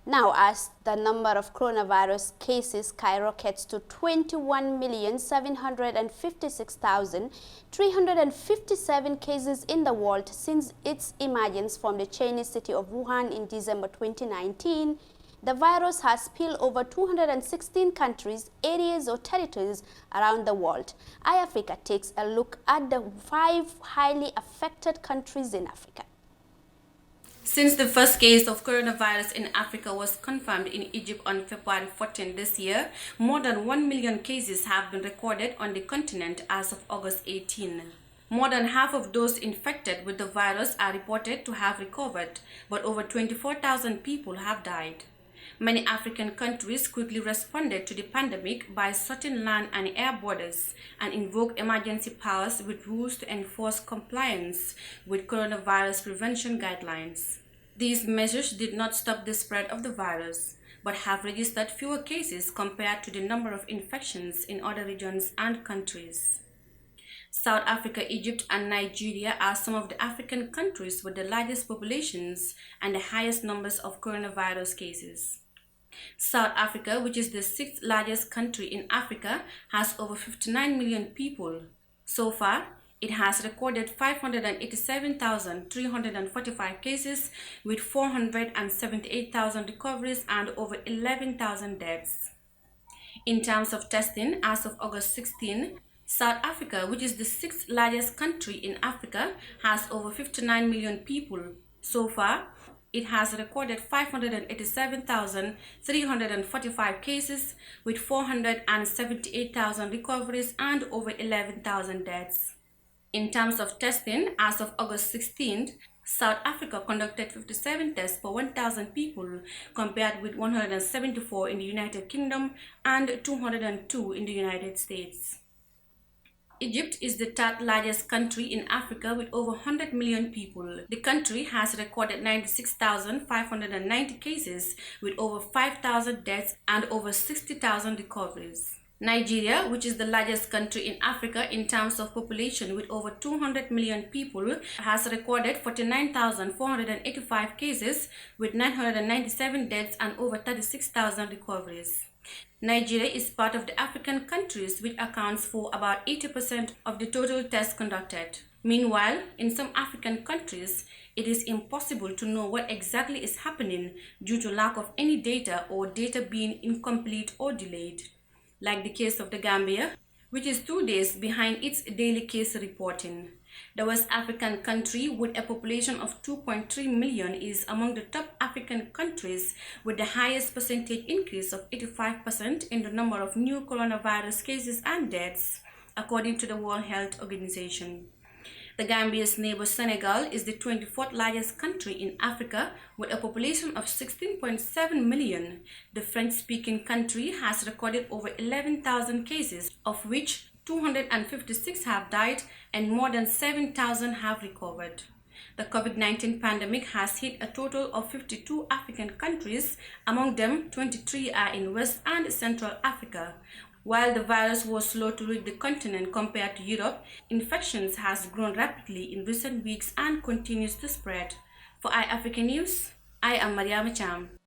Now, as the number of coronavirus cases skyrockets to 21,756,357 cases in the world since its emergence from the Chinese city of Wuhan in December 2019, the virus has spilled over 216 countries, areas or territories around the world. iAfrica takes a look at the 5 highly affected countries in Africa. Since the first case of coronavirus in Africa was confirmed in Egypt on February 14 this year, more than 1 million cases have been recorded on the continent as of August 18. More than half of those infected with the virus are reported to have recovered, but over 24,000 people have died. Many African countries quickly responded to the pandemic by shutting land and air borders and invoked emergency powers with rules to enforce compliance with coronavirus prevention guidelines. These measures did not stop the spread of the virus, but have registered fewer cases compared to the number of infections in other regions and countries. South Africa, Egypt, and Nigeria are some of the African countries with the largest populations and the highest numbers of coronavirus cases. South Africa, which is the sixth largest country in Africa, has over 59 million people. So far, it has recorded 587,345 cases with 478,000 recoveries and over 11,000 deaths. In terms of testing, as of August 16, South Africa, which is the sixth largest country in Africa, has over 59 million people. So far, it has recorded 587,345 cases with 478,000 recoveries and over 11,000 deaths. In terms of testing, as of August 16th, South Africa conducted 57 tests per 1,000 people, compared with 174 in the United Kingdom and 202 in the United States. Egypt is the third largest country in Africa with over 100 million people. The country has recorded 96,590 cases with over 5,000 deaths and over 60,000 recoveries. Nigeria, which is the largest country in Africa in terms of population with over 200 million people, has recorded 49,485 cases with 997 deaths and over 36,000 recoveries. Nigeria is part of the African countries which accounts for about 80% of the total tests conducted. Meanwhile, in some African countries, it is impossible to know what exactly is happening due to lack of any data or data being incomplete or delayed, like the case of the Gambia, which is 2 days behind its daily case reporting. The West African country, with a population of 2.3 million, is among the top African countries with the highest percentage increase of 85% in the number of new coronavirus cases and deaths, according to the World Health Organization. The Gambia's neighbor Senegal is the 24th largest country in Africa with a population of 16.7 million. The French-speaking country has recorded over 11,000 cases, of which 256 have died and more than 7,000 have recovered. The COVID-19 pandemic has hit a total of 52 African countries. Among them, 23 are in West and Central Africa. While the virus was slow to reach the continent compared to Europe, infections has grown rapidly in recent weeks and continues to spread. For iAfrica News, I am Mariama Cham.